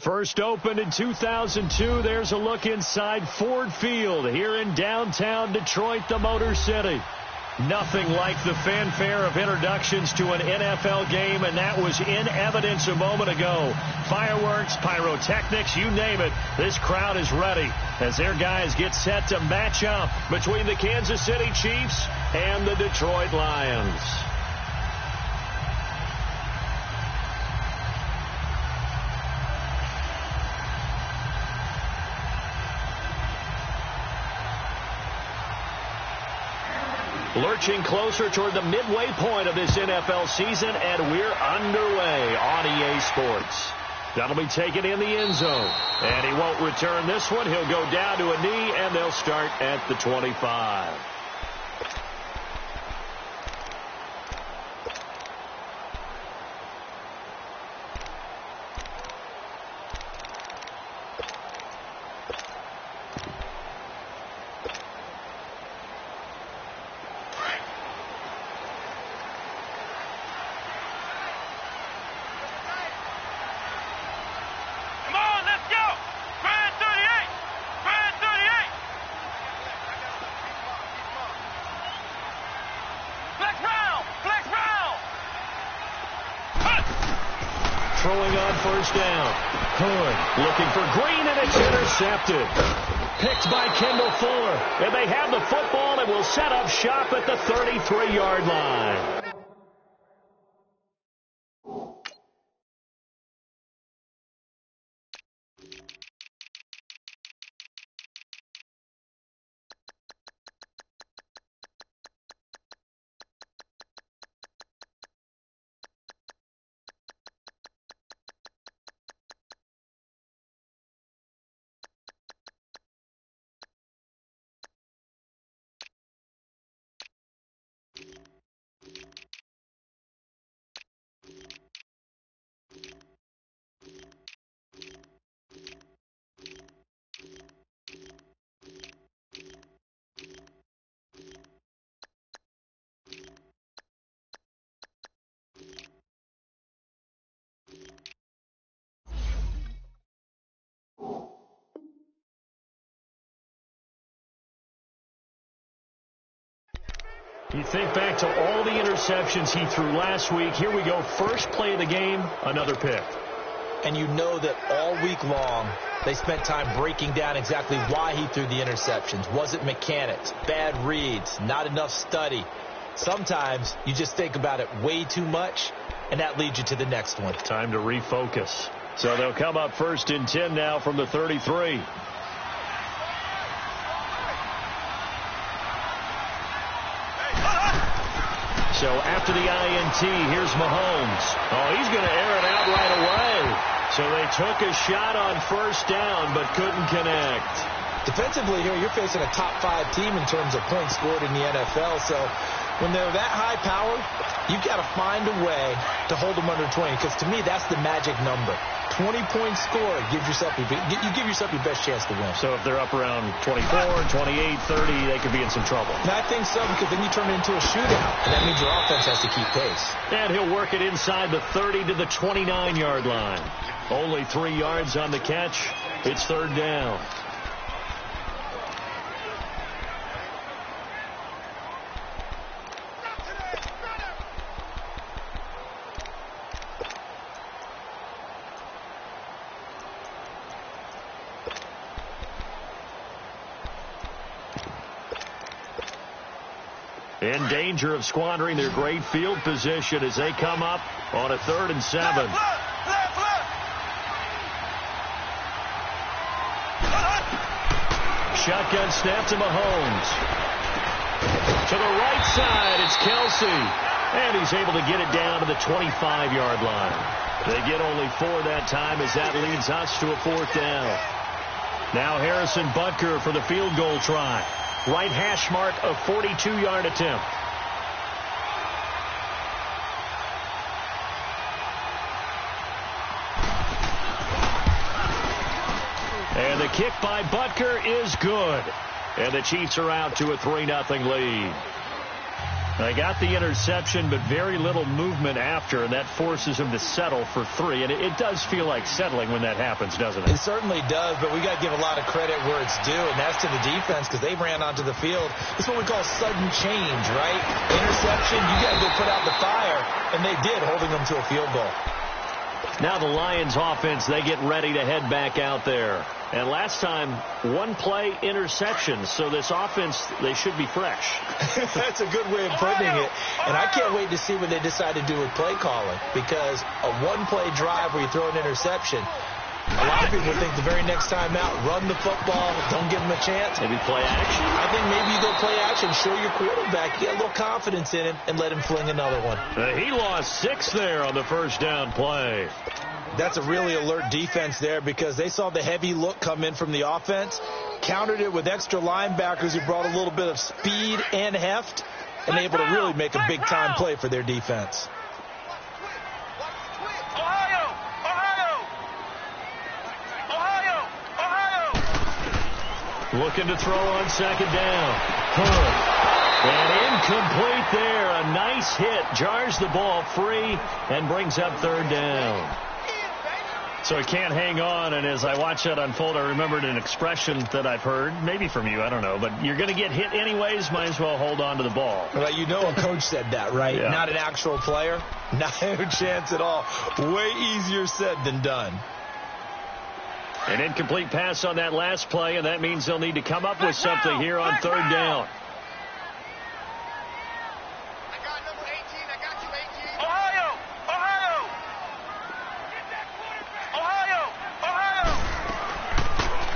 First opened in 2002, there's a look inside Ford Field here in downtown Detroit, the Motor City. Nothing like the fanfare of introductions to an NFL game, and that was in evidence a moment ago. Fireworks, pyrotechnics, you name it. This crowd is ready as their guys get set to match up between the Kansas City Chiefs and the Detroit Lions. Lurching closer toward the midway point of this NFL season, and we're underway on EA Sports. That'll be taken in the end zone, and he won't return this one. He'll go down to a knee, and they'll start at the 25. Throwing on first down. Hood looking for Green, and it's intercepted. Picked by Kendall Fuller. And they have the football and will set up shop at the 33-yard line. You think back to all the interceptions he threw last week. Here we go. First play of the game, another pick. And you know that all week long, they spent time breaking down exactly why he threw the interceptions. Was it mechanics, bad reads, not enough study? Sometimes you just think about it way too much, and that leads you to the next one. Time to refocus. So they'll come up first and 10 now from the 33. So after the INT, here's Mahomes. Oh, he's going to air it out right away. So they took a shot on first down, but couldn't connect. Defensively here, you're facing a top-5 team in terms of points scored in the NFL. So when they're that high-powered, you've got to find a way to hold them under 20. Because to me, that's the magic number. 20 points scored gives yourself you give yourself your best chance to win. So if they're up around 24, 28, 30, they could be in some trouble. And I think so, because then you turn it into a shootout, and that means your offense has to keep pace. And he'll work it inside the 30 to the 29-yard line. Only 3 yards on the catch. It's third down. In danger of squandering their great field position as they come up on a 3rd and 7. Shotgun snap to Mahomes. To the right side, it's Kelsey. And he's able to get it down to the 25-yard line. They get only 4 that time as that leads us to a 4th down. Now Harrison Butker for the field goal try. Right hash mark, a 42-yard attempt. And the kick by Butker is good. And the Chiefs are out to a 3-0 lead. They got the interception, but very little movement after, and that forces him to settle for 3. And it does feel like settling when that happens, doesn't it? It certainly does, but we got to give a lot of credit where it's due, and that's to the defense because they ran onto the field. It's what we call sudden change, right? Interception, you got to go put out the fire, and they did, holding them to a field goal. Now the Lions offense, they get ready to head back out there. And last time, 1-play interception. So this offense, they should be fresh. That's a good way of putting it. And I can't wait to see what they decide to do with play calling. Because a 1-play drive where you throw an interception, a lot of people think the very next time out, run the football, don't give them a chance. Maybe play action. I think maybe you go play action, show your quarterback, get a little confidence in him, and let him fling another one. He lost 6 there on the first down play. That's a really alert defense there because they saw the heavy look come in from the offense, countered it with extra linebackers who brought a little bit of speed and heft, and able to really make a big-time play for their defense. Looking to throw on second down. And incomplete there. A nice hit. Jars the ball free and brings up third down. So he can't hang on, and as I watch that unfold, I remembered an expression that I've heard, maybe from you, I don't know, but you're going to get hit anyways, might as well hold on to the ball. Well, you know a coach said that, right? Yeah. Not an actual player. Not a chance at all. Way easier said than done. An incomplete pass on that last play, and that means they'll need to come up with something here on third down.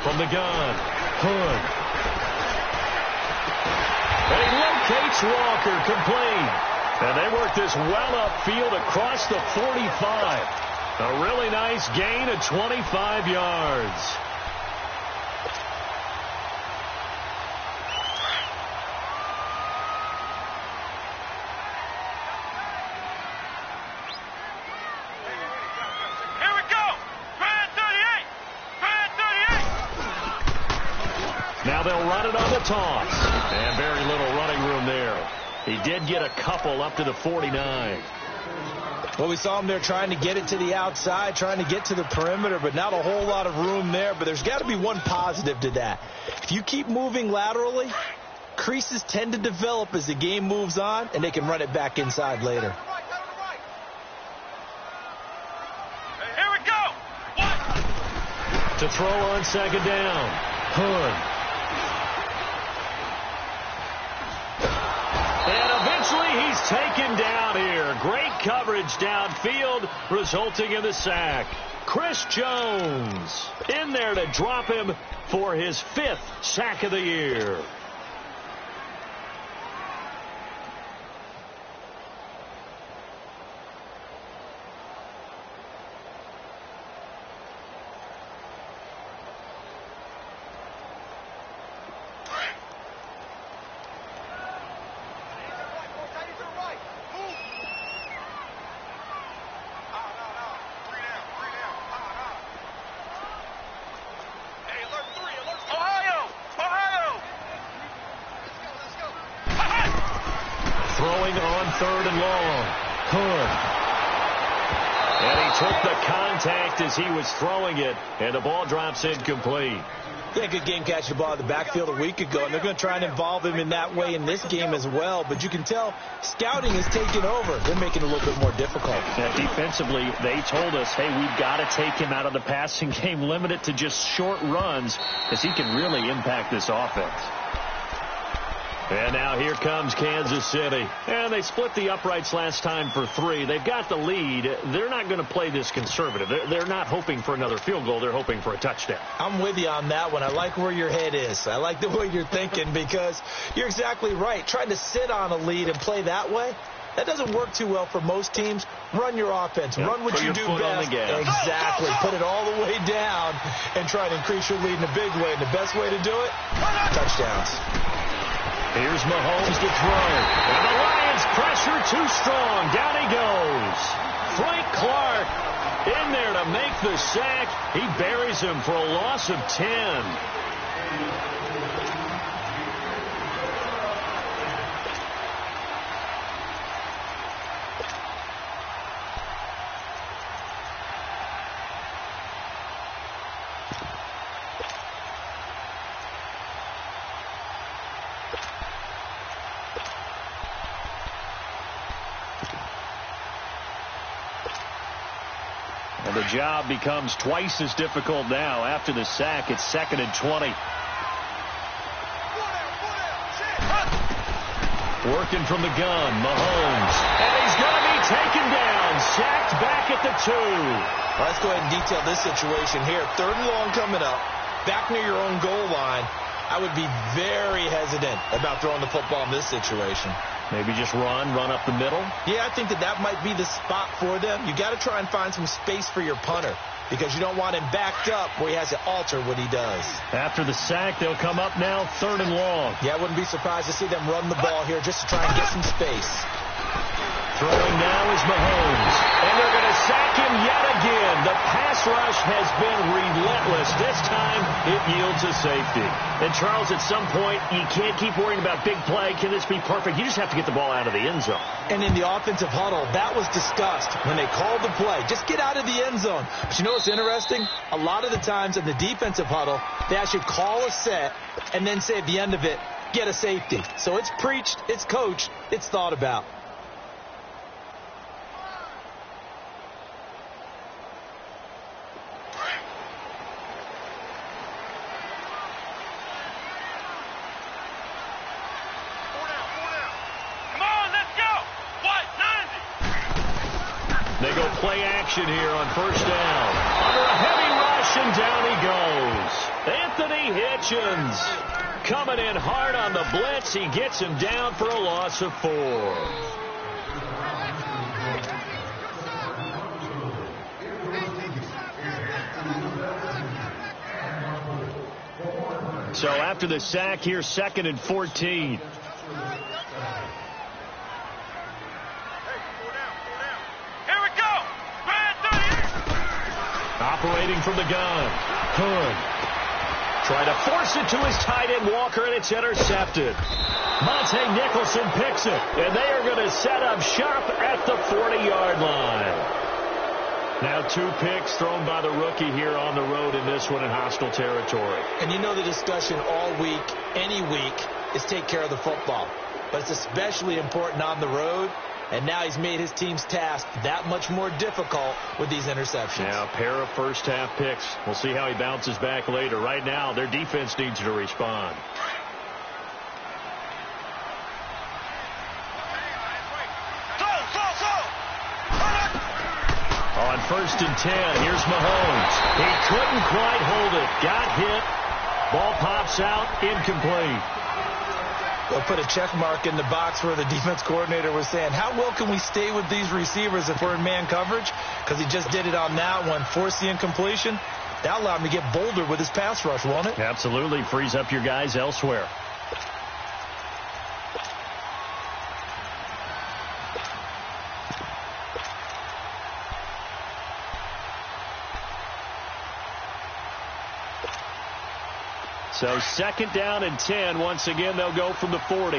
From the gun, Hood. And he locates Walker, complete. And they work this well upfield across the 45. A really nice gain of 25 yards. Now they'll run it on the toss. And very little running room there. He did get a couple up to the 49. Well, we saw him there trying to get it to the outside, trying to get to the perimeter, but not a whole lot of room there. But there's got to be one positive to that. If you keep moving laterally, creases tend to develop as the game moves on, and they can run it back inside later. Here we go. To throw on second down, Hood. And eventually he's taken down here. Great coverage downfield, resulting in the sack. Chris Jones in there to drop him for his 5th sack of the year. Throwing on third and long. Hood. And he took the contact as he was throwing it, and the ball drops incomplete. Yeah, good game catching the ball in the backfield a week ago, and they're going to try and involve him in that way in this game as well. But you can tell scouting is taking over. They're making it a little bit more difficult. Yeah, defensively, they told us, hey, we've got to take him out of the passing game, limit it to just short runs, because he can really impact this offense. And now here comes Kansas City. And they split the uprights last time for 3. They've got the lead. They're not going to play this conservative. They're not hoping for another field goal. They're hoping for a touchdown. I'm with you on that one. I like where your head is. I like the way you're thinking because you're exactly right. Trying to sit on a lead and play that way, that doesn't work too well for most teams. Run your offense. Yep. Run what you do best. Exactly. Put it all the way down and try to increase your lead in a big way. And the best way to do it, touchdowns. Here's Mahomes to throw. And the Lions pressure too strong. Down he goes. Frank Clark in there to make the sack. He buries him for a loss of 10. the job becomes twice as difficult now. After the sack, it's 2nd and 20. Working from the gun, Mahomes. And he's going to be taken down. Sacked back at the 2. Let's go ahead and detail this situation here. 3rd and long coming up. Back near your own goal line. I would be very hesitant about throwing the football in this situation. Maybe just run up the middle? Yeah, I think that might be the spot for them. You got to try and find some space for your punter because you don't want him backed up where he has to alter what he does. After the sack, they'll come up now 3rd and long. Yeah, I wouldn't be surprised to see them run the ball here just to try and get some space. Throwing now is Mahomes. And they're going to sack him yet again. The pass rush has been relentless. This time, it yields a safety. And, Charles, at some point, you can't keep worrying about big play. Can this be perfect? You just have to get the ball out of the end zone. And in the offensive huddle, that was discussed when they called the play. Just get out of the end zone. But you know what's interesting? A lot of the times in the defensive huddle, they actually call a set and then say at the end of it, get a safety. So it's preached, it's coached, it's thought about. They go play action here on 1st down. Under a heavy rush, and down he goes. Anthony Hitchens coming in hard on the blitz. He gets him down for a loss of 4. So after the sack here, 2nd and 14. Operating from the gun. Hood. Try to force it to his tight end, Walker, and it's intercepted. Monte Nicholson picks it, and they are going to set up shop at the 40-yard line. Now 2 picks thrown by the rookie here on the road in this one in hostile territory. And you know the discussion all week, any week, is take care of the football. But it's especially important on the road. And now he's made his team's task that much more difficult with these interceptions. Yeah, a pair of first-half picks. We'll see how he bounces back later. Right now, their defense needs to respond. On 1st and 10, here's Mahomes. He couldn't quite hold it. Got hit. Ball pops out. Incomplete. They'll put a check mark in the box where the defense coordinator was saying, how well can we stay with these receivers if we're in man coverage? Because he just did it on that one, forced the incompletion. That allowed him to get bolder with his pass rush, won't it? Absolutely. Frees up your guys elsewhere. So 2nd down and 10. Once again, they'll go from the 40.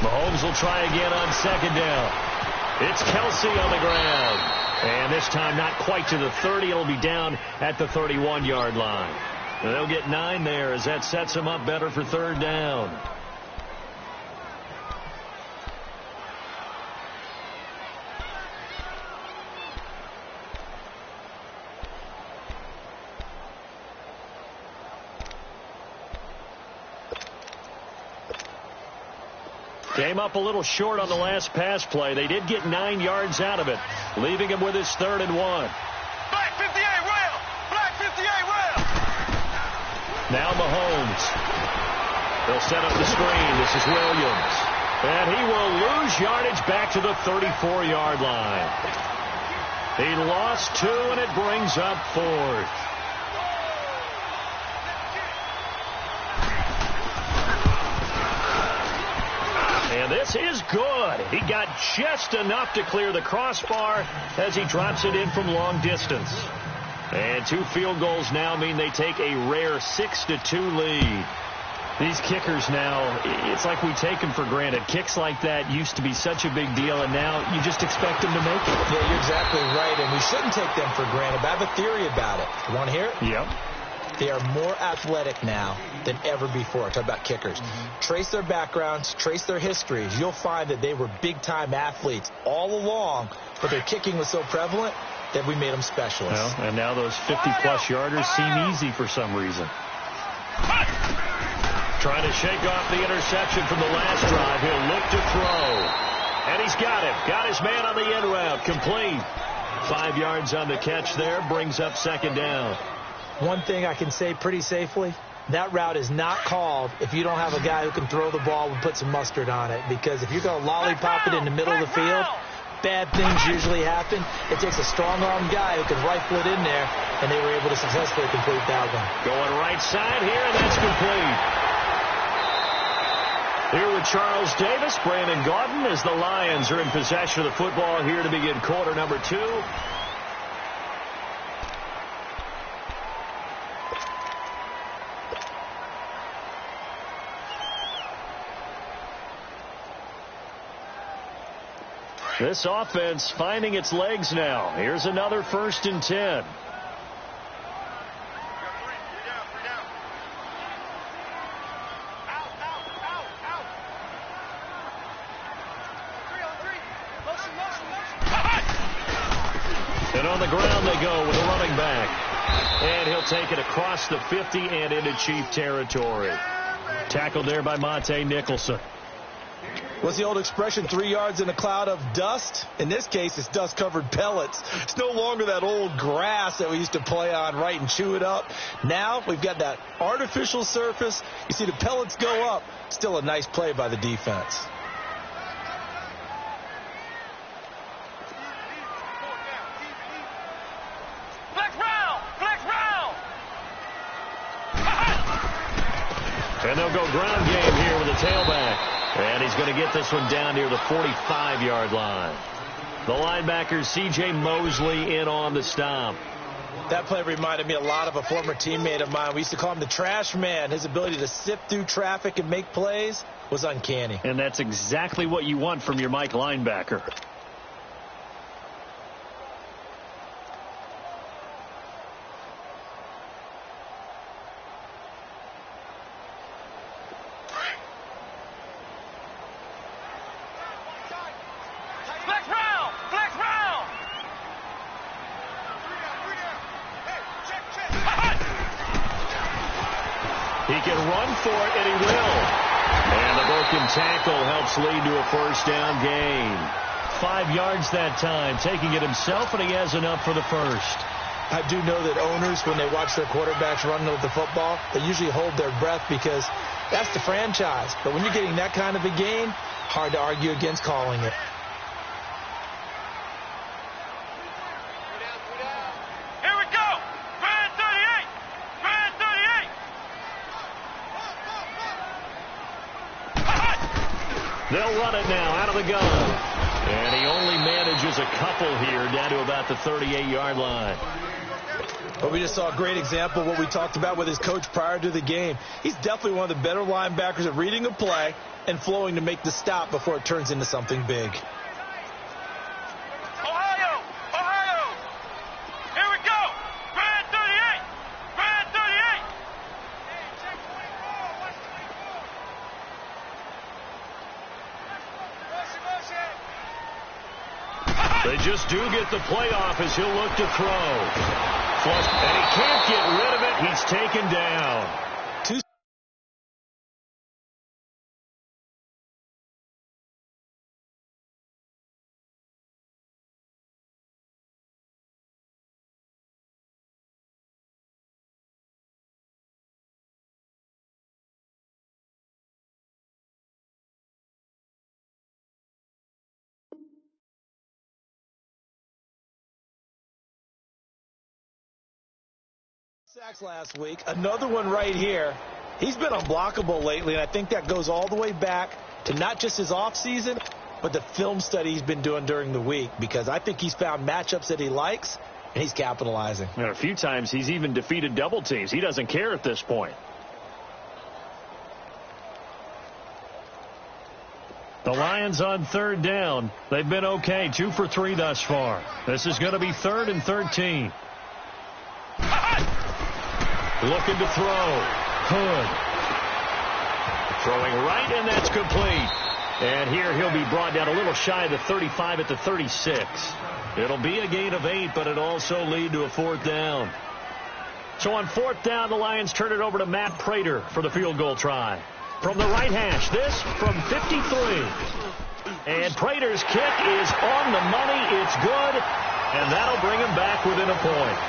Mahomes will try again on 2nd down. It's Kelsey on the ground. And this time not quite to the 30. It'll be down at the 31-yard line. And they'll get 9 there as that sets them up better for 3rd down. Came up a little short on the last pass play. They did get 9 yards out of it, leaving him with his 3rd and 1. Black 58 rail! Black 58 rail! Now Mahomes. They'll set up the screen. This is Williams. And he will lose yardage back to the 34-yard line. He lost 2, and it brings up 4th. And this is good. He got just enough to clear the crossbar as he drops it in from long distance. And 2 field goals now mean they take a rare 6-2 lead. These kickers now, it's like we take them for granted. Kicks like that used to be such a big deal, and now you just expect them to make it. Yeah, you're exactly right, and we shouldn't take them for granted. But I have a theory about it. You want to hear it? Yep. They are more athletic now than ever before. Talk about kickers. Trace their backgrounds, trace their histories. You'll find that they were big-time athletes all along, but their kicking was so prevalent that we made them specialists. Well, and now those 50-plus yarders seem easy for some reason. Trying to shake off the interception from the last drive. He'll look to throw. And he's got him. Got his man on the end route. Complete. 5 yards on the catch there. Brings up second down. One thing I can say pretty safely, that route is not called if you don't have a guy who can throw the ball and put some mustard on it. Because if you're going to lollipop it in the middle of the field, bad things usually happen. It takes a strong-armed guy who can rifle it in there, and they were able to successfully complete that one. Going right side here, and that's complete. Here with Charles Davis, Brandon Gaudin, as the Lions are in possession of the football here to begin quarter number 2. This offense finding its legs now. Here's another 1st and 10. And on the ground they go with a running back. And he'll take it across the 50 and into Chief territory. Tackled there by Monte Nicholson. What's the old expression, 3 yards in a cloud of dust? In this case, it's dust-covered pellets. It's no longer that old grass that we used to play on, right, and chew it up. Now we've got that artificial surface. You see the pellets go up. Still a nice play by the defense. And they'll go ground game here with a tailback. And he's going to get this one down near the 45-yard line. The linebacker, C.J. Mosley, in on the stop. That play reminded me a lot of a former teammate of mine. We used to call him the trash man. His ability to sift through traffic and make plays was uncanny. And that's exactly what you want from your Mike linebacker. He can run for it, and he will. And the broken tackle helps lead to a first down gain. 5 yards that time, taking it himself, and he has enough for the first. I do know that owners, when they watch their quarterbacks run with the football, they usually hold their breath because that's the franchise. But when you're getting that kind of a gain, hard to argue against calling it. They'll run it now out of the gun. And he only manages a couple here down to about the 38-yard line. But we just saw a great example of what we talked about with his coach prior to the game. He's definitely one of the better linebackers at reading a play and flowing to make the stop before it turns into something big. They just do get the playoff as he'll look to throw. Flush, and he can't get rid of it. He's taken down. Sacks last week. Another one right here. He's been unblockable lately, and I think that goes all the way back to not just his offseason, but the film study he's been doing during the week, because I think he's found matchups that he likes, and he's capitalizing. And a few times he's even defeated double teams. He doesn't care at this point. The Lions on third down. They've been okay. 2 for 3 thus far. This is going to be 3rd and 13. Looking to throw. Hood. Throwing right, and that's complete. And here he'll be brought down a little shy of the 35 at the 36. It'll be a gain of 8, but it'll also lead to a 4th down. So on 4th down, the Lions turn it over to Matt Prater for the field goal try. From the right hash, this from 53. And Prater's kick is on the money. It's good, and that'll bring him back within a point.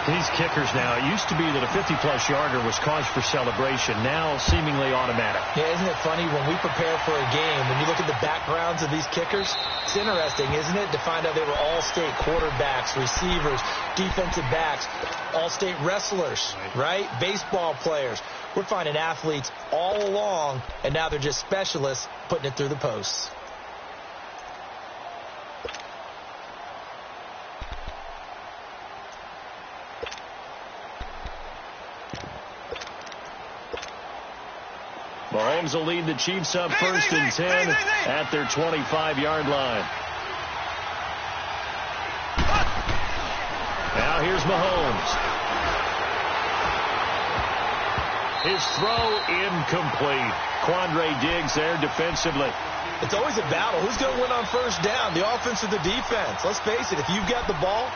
These kickers now, it used to be that a 50-plus yarder was cause for celebration, now seemingly automatic. Yeah, isn't it funny when we prepare for a game, when you look at the backgrounds of these kickers, it's interesting, isn't it, to find out they were all-state quarterbacks, receivers, defensive backs, all-state wrestlers, right? Baseball players. We're finding athletes all along, and now they're just specialists putting it through the posts. Mahomes will lead the Chiefs up 1st and 10 at their 25-yard line. Now here's Mahomes. His throw incomplete. Quandre Diggs there defensively. It's always a battle. Who's going to win on 1st down, the offense or the defense? Let's face it, if you've got the ball,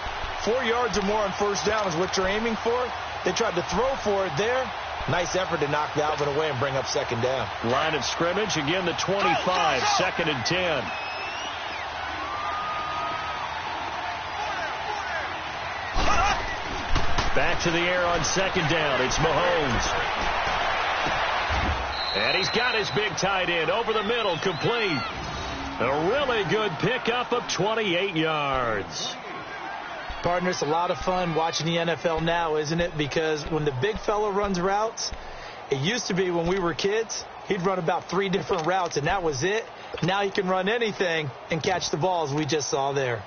4 yards or more on 1st down is what you're aiming for. They tried to throw for it there. Nice effort to knock Dalvin away and bring up 2nd down. Line of scrimmage, again the 25, 2nd and 10. Back to the air on 2nd down. It's Mahomes. And he's got his big tight end over the middle, complete. A really good pickup of 28 yards. Partner, it's a lot of fun watching the NFL now, isn't it? Because when the big fella runs routes, it used to be when we were kids, he'd run about 3 different routes, and that was it. Now he can run anything and catch the balls we just saw there.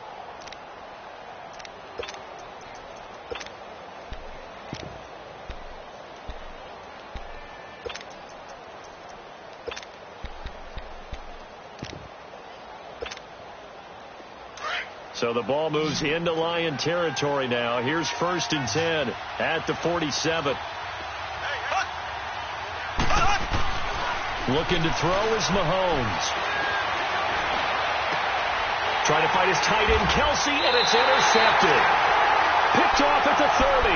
So the ball moves into Lion territory now. Here's 1st and 10 at the 47. Looking to throw is Mahomes. Trying to find his tight end, Kelsey, and it's intercepted. Picked off at the 30.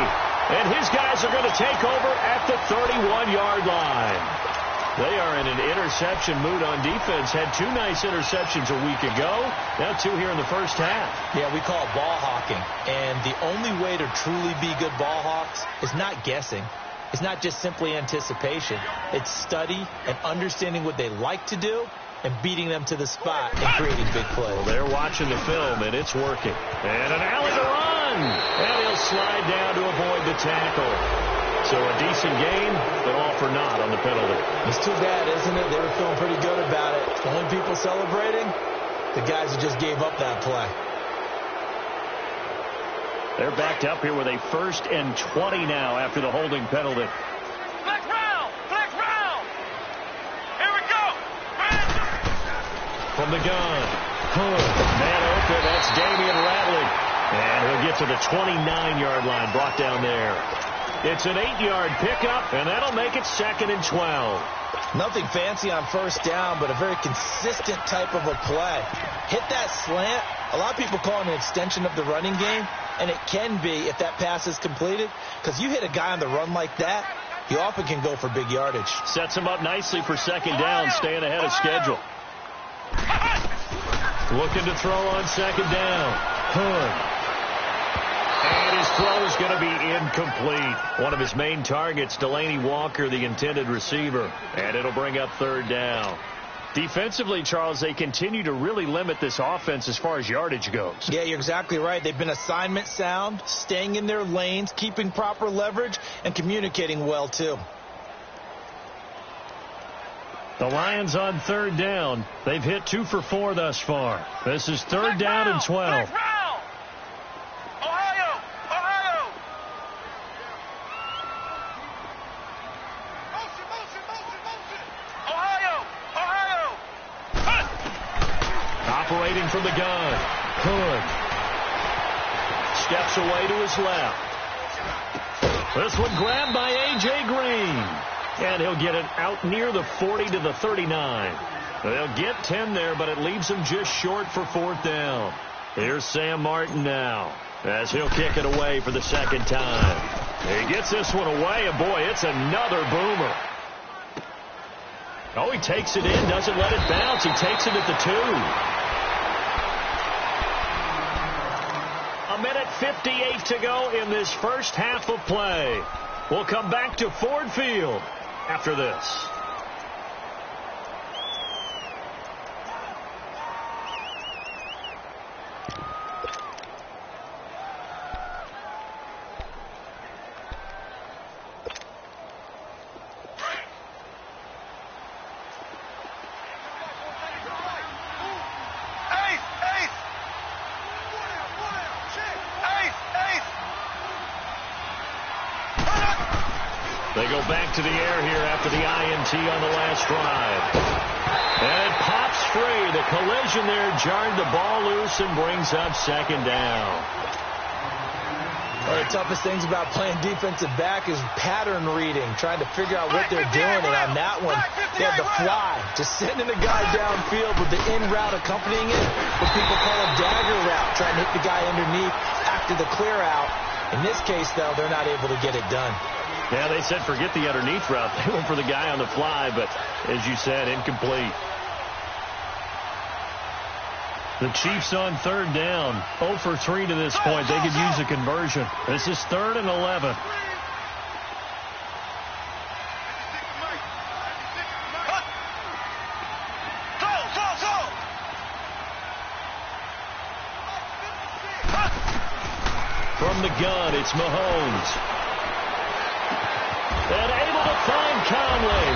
And his guys are going to take over at the 31-yard line. They are in an interception mood on defense. Had 2 nice interceptions a week ago. Now 2 here in the 1st half. Yeah, we call it ball hawking. And the only way to truly be good ball hawks is not guessing. It's not just simply anticipation. It's study and understanding what they like to do and beating them to the spot and creating big plays. Well, they're watching the film, and it's working. And an alley to run. And he'll slide down to avoid the tackle. So a decent game, but all for naught on the penalty. It's too bad, isn't it? They were feeling pretty good about it. The only people celebrating, the guys who just gave up that play. They're backed up here with a 1st and 20 now after the holding penalty. Flex round! Flex round! Here we go! From the gun. Hood. Man open. That's Damian Rattling. And he'll get to the 29-yard line. Brought down there. It's an 8-yard pickup, and that'll make it 2nd and 12. Nothing fancy on 1st down, but a very consistent type of a play. Hit that slant. A lot of people call it an extension of the running game, and it can be if that pass is completed, because you hit a guy on the run like that, you often can go for big yardage. Sets him up nicely for 2nd down, staying ahead of schedule. Looking to throw on 2nd down. Hood. And his throw is going to be incomplete. One of his main targets, Delaney Walker, the intended receiver. And it'll bring up 3rd down. Defensively, Charles, they continue to really limit this offense as far as yardage goes. Yeah, you're exactly right. They've been assignment sound, staying in their lanes, keeping proper leverage, and communicating well, too. The Lions on 3rd down. They've hit 2 for 4 thus far. This is 3rd down and 12. Operating from the gun. Hood. Steps away to his left. This one grabbed by A.J. Green. And he'll get it out near the 40 to the 39. They'll get 10 there, but it leaves them just short for 4th down. Here's Sam Martin now, as he'll kick it away for the second time. He gets this one away, and boy, it's another boomer. Oh, he takes it in, doesn't let it bounce. He takes it at the 2. A minute 58 to go in this first half of play. We'll come back to Ford Field after this. They go back to the air here after the INT on the last drive. And it pops free. The collision there jarred the ball loose and brings up second down. One of the toughest things about playing defensive back is pattern reading, trying to figure out what they're doing. And on that one, they had the fly, just sending a guy downfield with the in route accompanying it, what people call a dagger route, trying to hit the guy underneath after the clear out. In this case, though, they're not able to get it done. Yeah, they said forget the underneath route. They went for the guy on the fly, but as you said, incomplete. The Chiefs on 3rd down. 0 for 3 to this point. They could use a conversion. This is 3rd and 11. From the gun, it's Mahomes. And able to find Conley.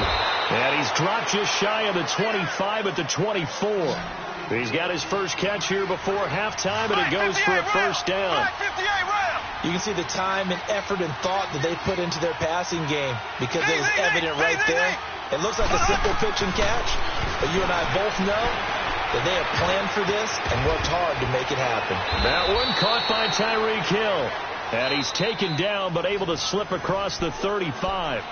And he's dropped just shy of the 25 at the 24. He's got his first catch here before halftime, and it goes for a first down. You can see the time and effort and thought that they put into their passing game because it was evident right there. It looks like a simple pitch and catch, but you and I both know that they have planned for this and worked hard to make it happen. That one caught by Tyreek Hill. And he's taken down, but able to slip across the 35.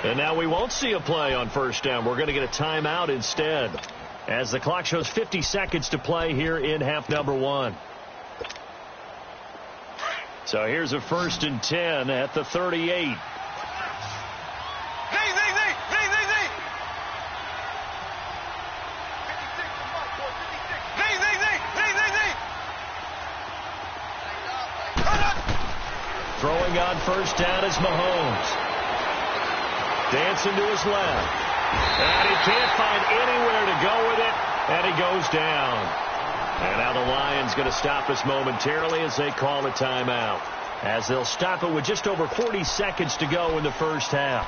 And now we won't see a play on first down. We're going to get a timeout instead, as the clock shows 50 seconds to play here in half number 1. So here's a 1st and 10 at the 38. Throwing on first down is Mahomes. Dancing to his left. And he can't find anywhere to go with it. And he goes down. And now the Lions going to stop us momentarily as they call a timeout. As they'll stop it with just over 40 seconds to go in the first half.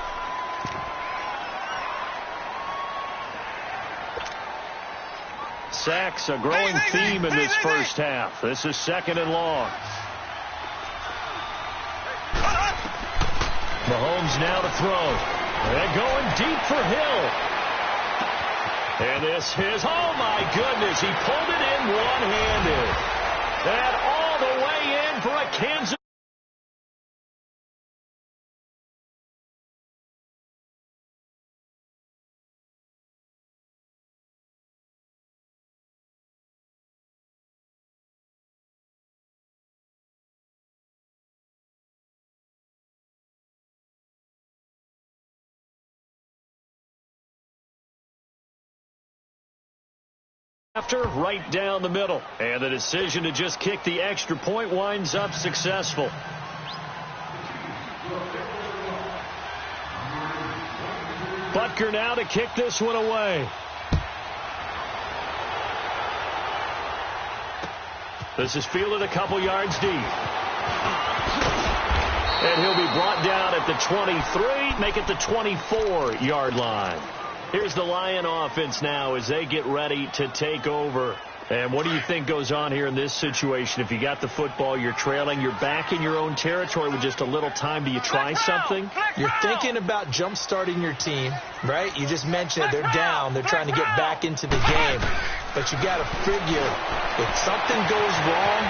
Sacks, a growing theme in this first half. This is 2nd and long. Mahomes now to throw. They're going deep for Hill. And this is, oh my goodness, he pulled it in one-handed. And all the way in for a Kansas. After right down the middle, and the decision to just kick the extra point winds up successful. Butker now to kick this one away. This is fielded a couple yards deep. And he'll be brought down at the 23, make it the 24-yard line. Here's the Lion offense now as they get ready to take over. And what do you think goes on here in this situation? If you got the football, you're trailing, you're back in your own territory with just a little time. Do you try something? You're thinking about jump-starting your team, right? You just mentioned they're down. They're trying to get back into the game. but you got to figure if something goes wrong,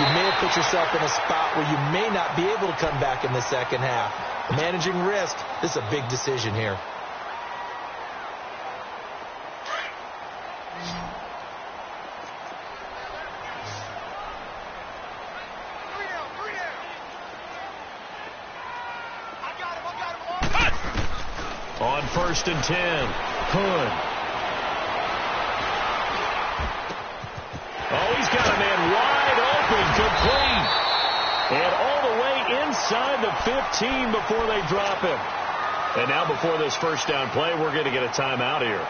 you may have put yourself in a spot where you may not be able to come back in the second half. Managing risk, this is a big decision here. On 1st and 10, Hood. Oh, he's got a man wide open, complete. And all the way inside the 15 before they drop him. And now before this first down play, we're going to get a timeout here,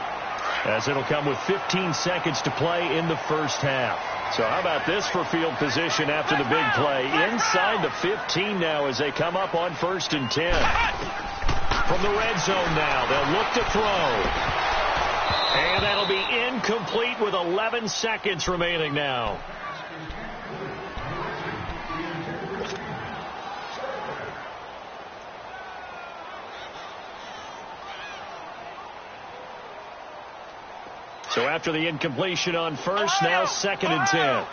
as it'll come with 15 seconds to play in the first half. So how about this for field position after the big play? Inside the 15 now as they come up on 1st and 10. From the red zone now, they'll look to throw. And that'll be incomplete with 11 seconds remaining now. So after the incompletion on 1st, now 2nd and 10.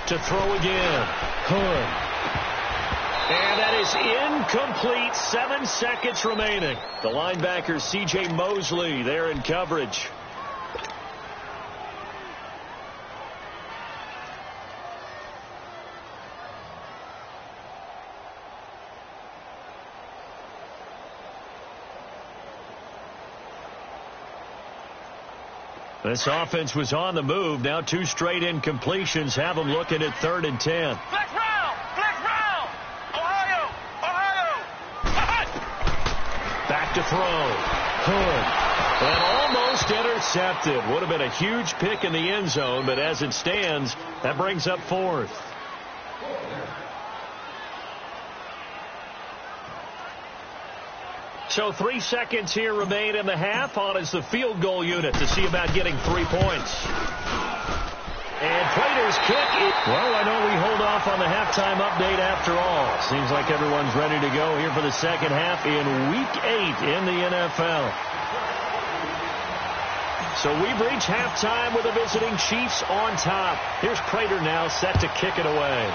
To throw again, Hood. And that is incomplete, 7 seconds remaining. The linebacker, C.J. Mosley, there in coverage. This offense was on the move. Now 2 straight incompletions have them looking at 3rd and 10. Flex round! Flex round! Ohio! Back to throw. Hood. And almost intercepted. Would have been a huge pick in the end zone, but as it stands, that brings up 4th. So 3 seconds here remain in the half. On is the field goal unit to see about getting 3 points. And Prater's kick. Well, I know we hold off on the halftime update after all. Seems like everyone's ready to go here for the second half in Week 8 in the NFL. So we reach halftime with the visiting Chiefs on top. Here's Prater now set to kick it away.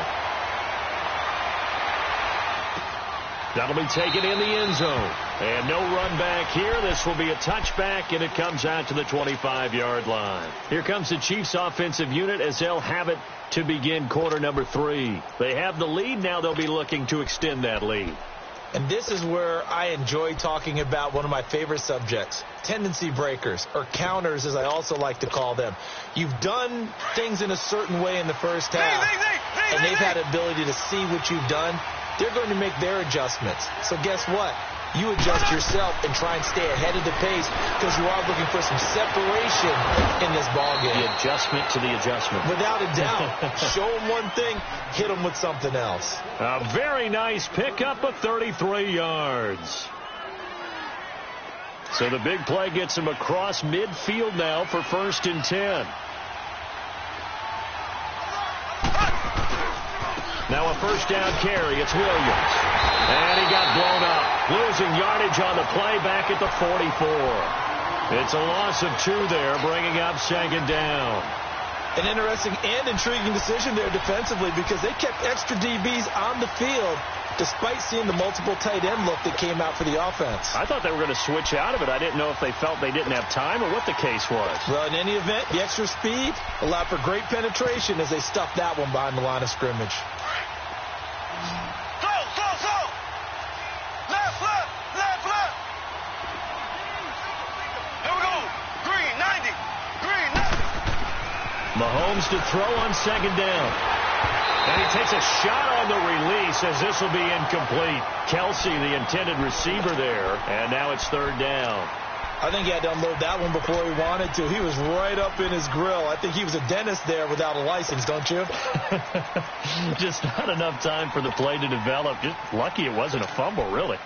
That'll be taken in the end zone. And no run back here. This will be a touchback, and it comes out to the 25-yard line. Here comes the Chiefs offensive unit as they'll have it to begin quarter number 3. They have the lead. Now they'll be looking to extend that lead. And this is where I enjoy talking about one of my favorite subjects, tendency breakers, or counters as I also like to call them. You've done things in a certain way in the first half, and they've had the ability to see what you've done. They're going to make their adjustments. So guess what? You adjust yourself and try and stay ahead of the pace because you are looking for some separation in this ballgame. The adjustment to the adjustment. Without a doubt. Show them one thing, hit them with something else. A very nice pickup of 33 yards. So the big play gets him across midfield now for 1st and 10. Now a first down carry. It's Williams. And he got blown up. Losing yardage on the play back at the 44. It's a loss of 2 there, bringing up 2nd down. An interesting and intriguing decision there defensively because they kept extra DBs on the field despite seeing the multiple tight end look that came out for the offense. I thought they were going to switch out of it. I didn't know if they felt they didn't have time or what the case was. Well, in any event, the extra speed allowed for great penetration as they stuffed that one behind the line of scrimmage. Mahomes to throw on 2nd down. And he takes a shot on the release as this will be incomplete. Kelsey, the intended receiver there. And now it's 3rd down. I think he had to unload that one before he wanted to. He was right up in his grill. I think he was a dentist there without a license, don't you? Just not enough time for the play to develop. Just lucky it wasn't a fumble, really.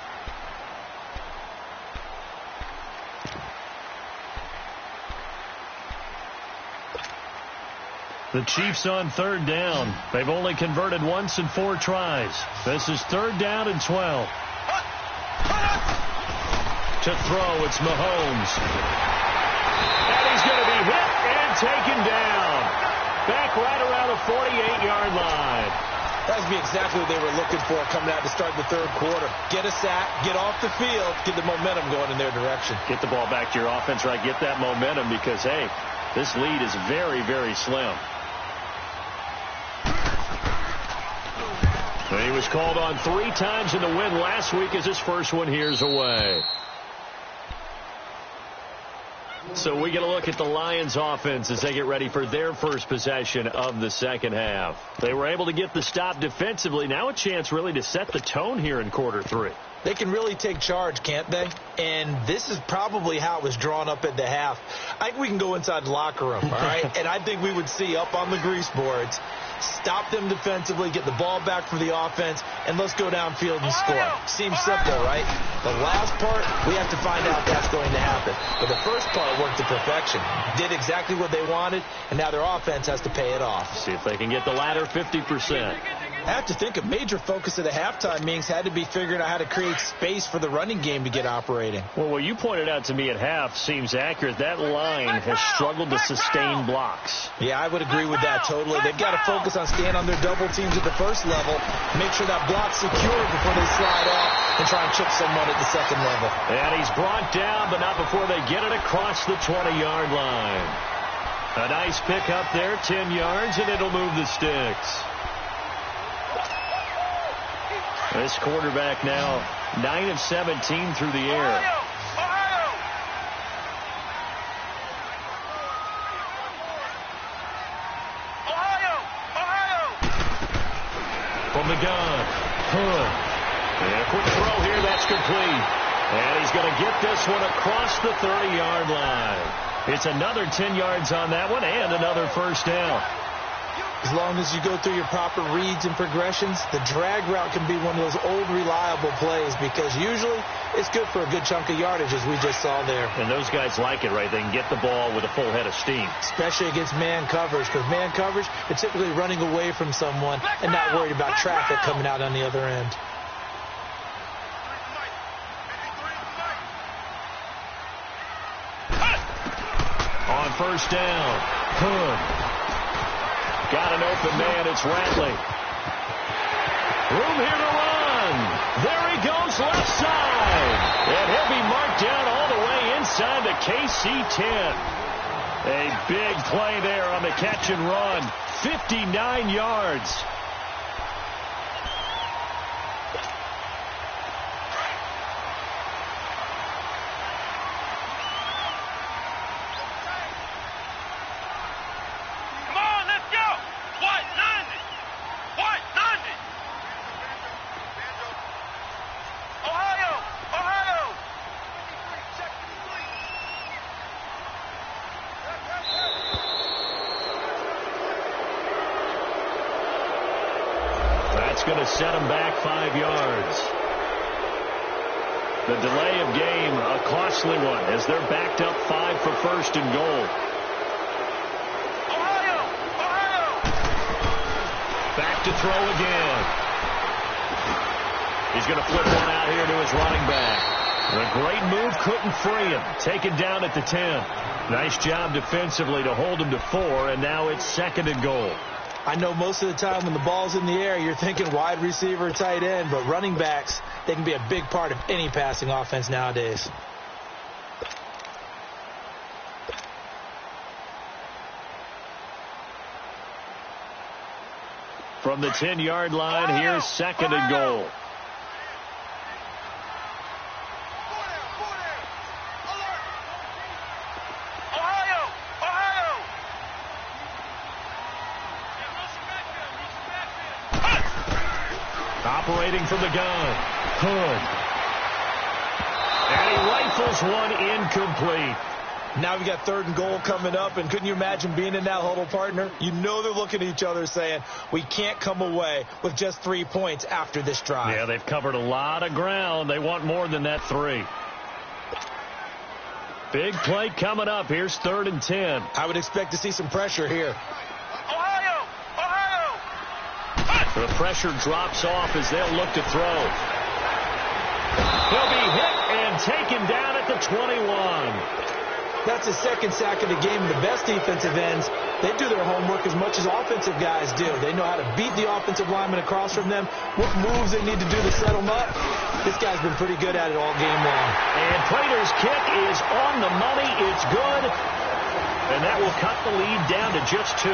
The Chiefs on third down. They've only converted once in 4 tries. This is third down and 12. To throw, it's Mahomes. And he's going to be hit and taken down. Back right around the 48-yard line. That would be exactly what they were looking for coming out to start the third quarter. Get a sack, get off the field, get the momentum going in their direction. Get the ball back to your offense, right? Get that momentum because, hey, this lead is very, very slim. And he was called on 3 times in the win last week as his first one here's away. So we get a look at the Lions offense as they get ready for their first possession of the second half. They were able to get the stop defensively. Now a chance really to set the tone here in quarter 3. They can really take charge, can't they? And this is probably how it was drawn up at the half. I think we can go inside the locker room, all right? And I think we would see up on the grease boards, stop them defensively, get the ball back for the offense, and let's go downfield and score. Seems simple, right? The last part, we have to find out if that's going to happen. But the first part worked to perfection. Did exactly what they wanted, and now their offense has to pay it off. See if they can get the latter 50%. I have to think a major focus of the halftime meetings had to be figuring out how to create space for the running game to get operating. Well, what you pointed out to me at half seems accurate. That line has struggled to sustain blocks. Yeah, I would agree with that totally. They've got to focus on staying on their double teams at the first level, make sure that block's secured before they slide off and try and chip someone at the second level. And he's brought down, but not before they get it across the 20-yard line. A nice pick up there, 10 yards, and it'll move the sticks. This quarterback now 9 of 17 through the air. From the gun. And a quick throw here, that's complete. And he's going to get this one across the 30-yard line. It's another 10 yards on that one and another first down. As long as you go through your proper reads and progressions, the drag route can be one of those old reliable plays because usually it's good for a good chunk of yardage as we just saw there. And those guys like it, right? They can get the ball with a full head of steam. Especially against man coverage, because man coverage, they're typically running away from someone and not worried about traffic coming out on the other end. On first down, got an open man, it's Ratley. Room here to run. There he goes left side. And he'll be marked down all the way inside the KC-10. A big play there on the catch and run. 59 yards. Going to set him back 5 yards. The delay of game, a costly one, as they're backed up 5 for first and goal. Back to throw again. He's going to flip one out here to his running back. The great move couldn't free him. Taken down at the 10. Nice job defensively to hold him to 4, and now it's second and goal. I know most of the time when the ball's in the air, you're thinking wide receiver, tight end, but running backs, they can be a big part of any passing offense nowadays. From the 10-yard line, here's second and goal. Operating from the gun. Hood. And he right Rifles one incomplete. Now we got 3rd and goal coming up, and couldn't you imagine being in that huddle, partner? You know they're looking at each other saying, we can't come away with just 3 points after this drive. Yeah, they've covered a lot of ground. They want more than that 3. Big play coming up. Here's 3rd and 10. I would expect to see some pressure here. Ohio! The pressure drops off as they'll look to throw. He'll be hit and taken down at the 21. That's his 2nd sack of the game. The best defensive ends, they do their homework as much as offensive guys do. They know how to beat the offensive lineman across from them, what moves they need to do to set them up. This guy's been pretty good at it all game long. And Prater's kick is on the money. It's good. And that will cut the lead down to just 2.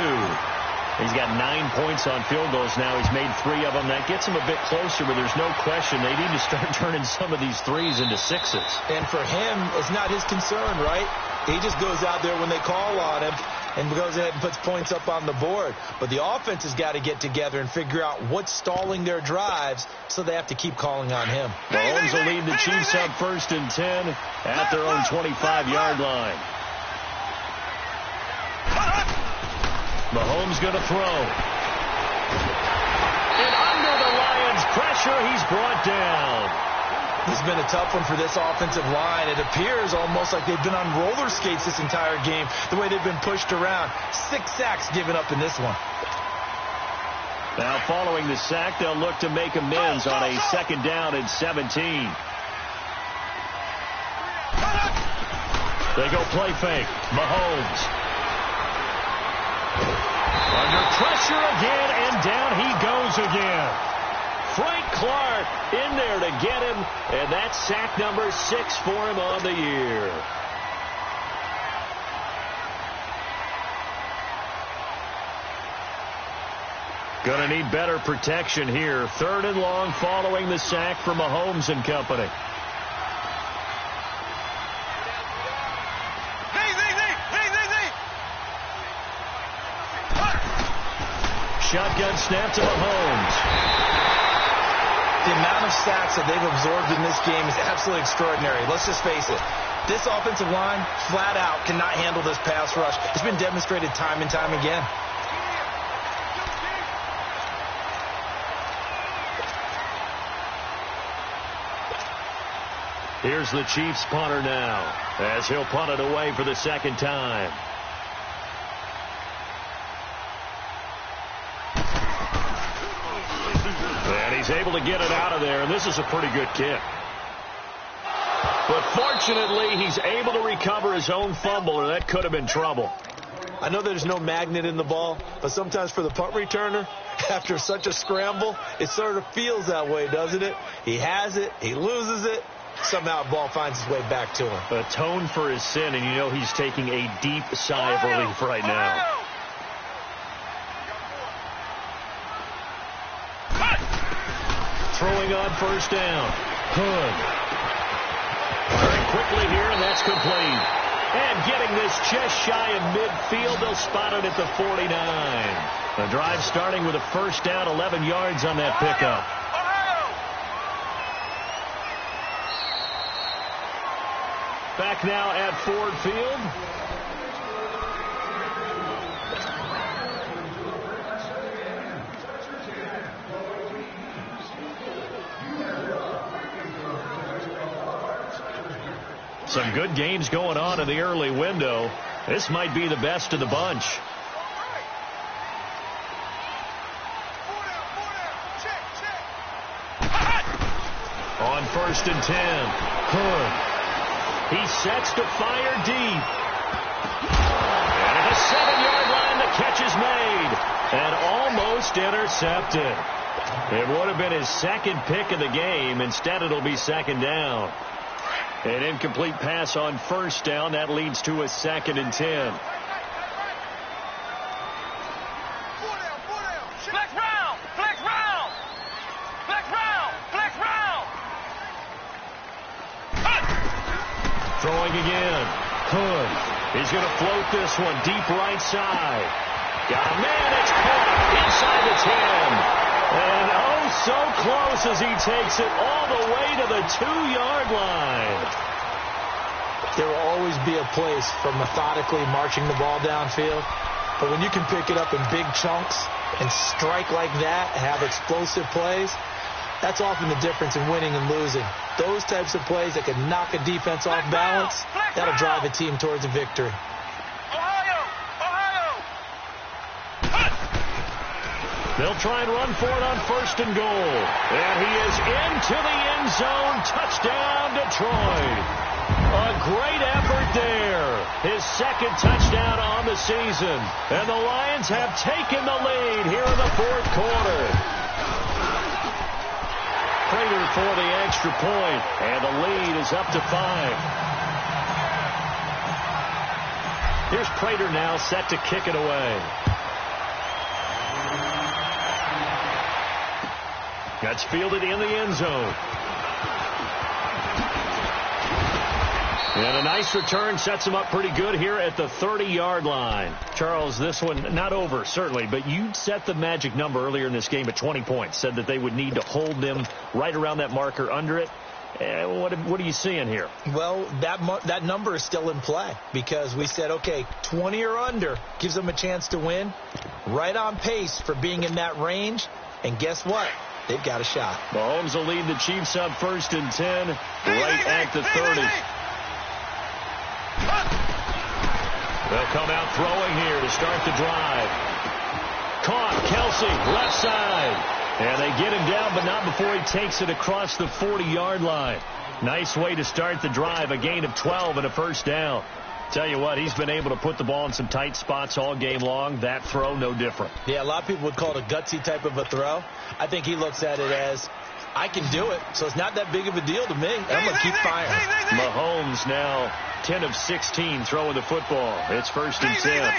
He's got 9 points on field goals now. He's made 3 of them. That gets him a bit closer, but there's no question they need to start turning some of these 3s into 6s. And for him, it's not his concern, right? He just goes out there when they call on him and goes ahead and puts points up on the board. But the offense has got to get together and figure out what's stalling their drives, so they have to keep calling on him. Mahomes will lead the Chiefs up 1st and 10 at their own 25-yard line. Mahomes going to throw. And under the Lions' pressure, he's brought down. This has been a tough one for this offensive line. It appears almost like they've been on roller skates this entire game, the way they've been pushed around. 6 sacks given up in this one. Now following the sack, they'll look to make amends on a 2nd down and 17. They go play fake. Mahomes. Under pressure again, and down he goes again. Frank Clark in there to get him, and that's sack number 6 for him on the year. Gonna need better protection here. 3rd and long following the sack for Mahomes and company. Shotgun snap to Mahomes. The amount of sacks that they've absorbed in this game is absolutely extraordinary. Let's just face it. This offensive line, flat out, cannot handle this pass rush. It's been demonstrated time and time again. Here's the Chiefs punter now, as he'll punt it away for the 2nd time. And he's able to get it out of there, and this is a pretty good kick. But fortunately, he's able to recover his own fumble, or that could have been trouble. I know there's no magnet in the ball, but sometimes for the punt returner, after such a scramble, it sort of feels that way, doesn't it? He has it, he loses it, somehow the ball finds its way back to him. Atone for his sin, and you know he's taking a deep sigh of relief right now. Throwing on 1st down. Hood. Very quickly here, and that's complete. And getting this just shy of midfield, they'll spot it at the 49. The drive starting with a 1st down, 11 yards on that pickup. Back now at Ford Field. Some good games going on in the early window. This might be the best of the bunch. On 1st and 10, Hood. He sets to fire deep. And at the 7-yard line, the catch is made. And almost intercepted. It would have been his 2nd pick of the game. Instead, it'll be 2nd down. An incomplete pass on 1st down. That leads to a 2nd and 10. Flex round! Flex round! Flex round! Flex round! Throwing again. Hood. He's going to float this one deep right side. Got a man. It's caught inside the 10. And oh, so close as he takes it all the way to the 2-yard line. There will always be a place for methodically marching the ball downfield. But when you can pick it up in big chunks and strike like that, have explosive plays, that's often the difference in winning and losing. Those types of plays that can knock a defense off balance, that'll drive a team towards a victory. They'll try and run for it on 1st and goal. And he is into the end zone. Touchdown, Detroit. A great effort there. His 2nd touchdown on the season. And the Lions have taken the lead here in the 4th quarter. Prater for the extra point. And the lead is up to 5. Here's Prater now set to kick it away. That's fielded in the end zone. And a nice return sets him up pretty good here at the 30-yard line. Charles, this one not over, certainly, but you set the magic number earlier in this game at 20 points. Said that they would need to hold them right around that marker under it. What are you seeing here? Well, that number is still in play because we said, okay, 20 or under gives them a chance to win. Right on pace for being in that range. And guess what? They've got a shot. Mahomes will lead the Chiefs up 1st and 10 right at the 30. They'll come out throwing here to start the drive. Caught, Kelsey, left side. And they get him down, but not before he takes it across the 40-yard line. Nice way to start the drive, a gain of 12 and a 1st down. Tell you what, he's been able to put the ball in some tight spots all game long. That throw, no different. Yeah, a lot of people would call it a gutsy type of a throw. I think he looks at it as, I can do it, so it's not that big of a deal to me. I'm going to keep firing. Mahomes now 10 of 16 throwing the football. It's 1st and 10.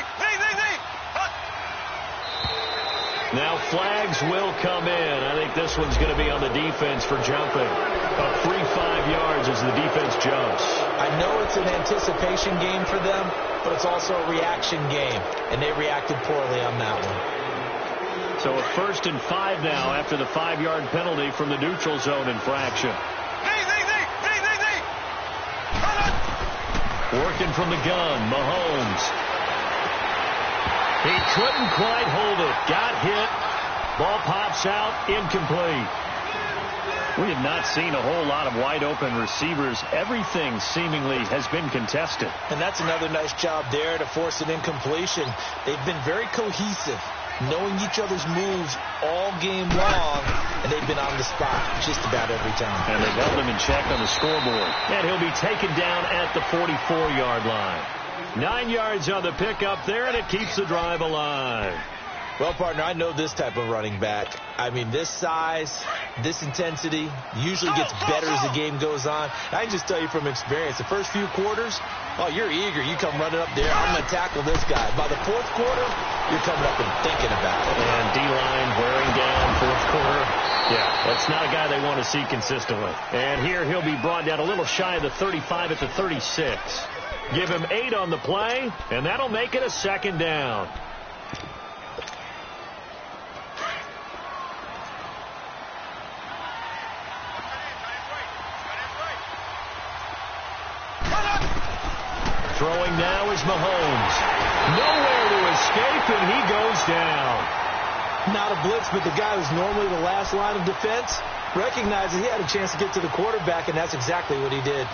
Now flags will come in. I think this one's going to be on the defense for jumping. A free 5 yards as the defense jumps. I know it's an anticipation game for them, but it's also a reaction game, and they reacted poorly on that one. So a 1st and 5 now after the 5-yard penalty from the neutral zone infraction. Working from the gun, Mahomes. He couldn't quite hold it. Got hit. Ball pops out. Incomplete. We have not seen a whole lot of wide-open receivers. Everything seemingly has been contested. And that's another nice job there to force an incompletion. They've been very cohesive, knowing each other's moves all game long, and they've been on the spot just about every time. And they've held him in check on the scoreboard. And he'll be taken down at the 44-yard line. 9 yards on the pickup there, and it keeps the drive alive. Well, partner, I know this type of running back. I mean, this size, this intensity usually gets better as the game goes on. I can just tell you from experience, the first few quarters, oh, you're eager. You come running up there. I'm going to tackle this guy. By the 4th quarter, you're coming up and thinking about it. And D-line wearing down 4th quarter. Yeah, that's not a guy they want to see consistently. And here he'll be brought down a little shy of the 35 at the 36. Give him 8 on the play, and that'll make it a 2nd down. Throwing now is Mahomes. Nowhere to escape, and he goes down. Not a blitz, but the guy who's normally the last line of defense recognizes he had a chance to get to the quarterback, and that's exactly what he did.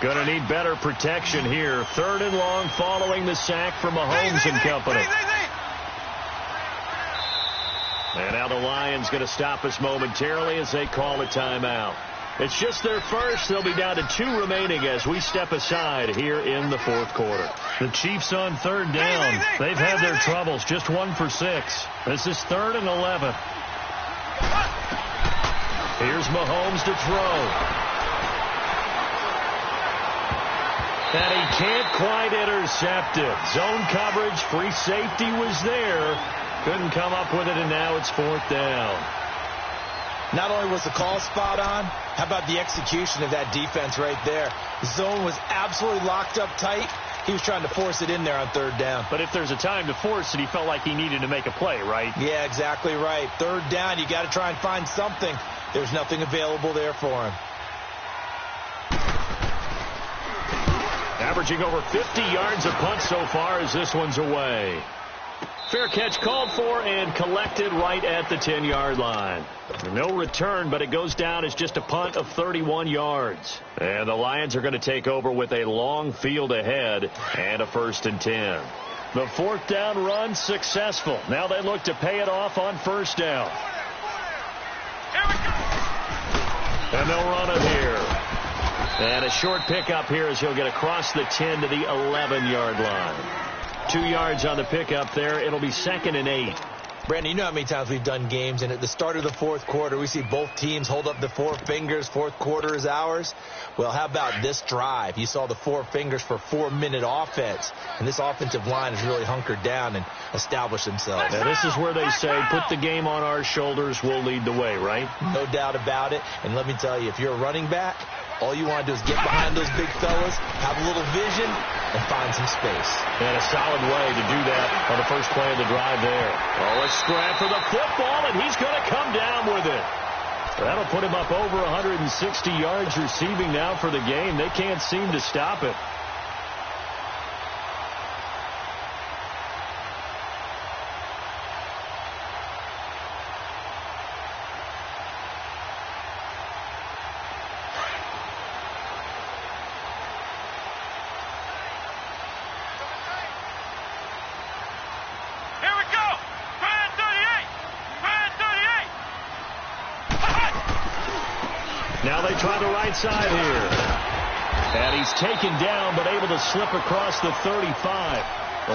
Going to need better protection here. 3rd and long following the sack from Mahomes and company. And now the Lions going to stop us momentarily as they call a timeout. It's just their first. They'll be down to 2 remaining as we step aside here in the 4th quarter. The Chiefs on 3rd down. They've had their troubles. Just 1 for 6. This is 3rd and 11. Here's Mahomes to throw. And he can't quite intercept it. Zone coverage, free safety was there. Couldn't come up with it, and now it's 4th down. Not only was the call spot on, how about the execution of that defense right there? Zone was absolutely locked up tight. He was trying to force it in there on third down. But if there's a time to force it, he felt like he needed to make a play, right? Yeah, exactly right. Third down, you got to try and find something. There's nothing available there for him. Averaging over 50 yards a punt so far as this one's away. Fair catch called for and collected right at the 10-yard line. No return, but it goes down as just a punt of 31 yards. And the Lions are going to take over with a long field ahead and a 1st and 10. The 4th down run successful. Now they look to pay it off on 1st down. And they'll run it here. And a short pickup here as he'll get across the 10 to the 11-yard line. 2 yards on the pickup there. It'll be 2nd and 8. Brandon, you know how many times we've done games, and at the start of the 4th quarter, we see both teams hold up the 4 fingers. 4th quarter is ours. Well, how about this drive? You saw the 4 fingers for 4-minute offense, and this offensive line has really hunkered down and established themselves. Now, this is where they say, put the game on our shoulders, we'll lead the way, right? No doubt about it. And let me tell you, if you're a running back, all you want to do is get behind those big fellas, have a little vision, and find some space. And a solid way to do that on the first play of the drive there. Oh, a scrap for the football, and he's going to come down with it. That'll put him up over 160 yards receiving now for the game. They can't seem to stop it. Now they try the right side here. And he's taken down, but able to slip across the 35.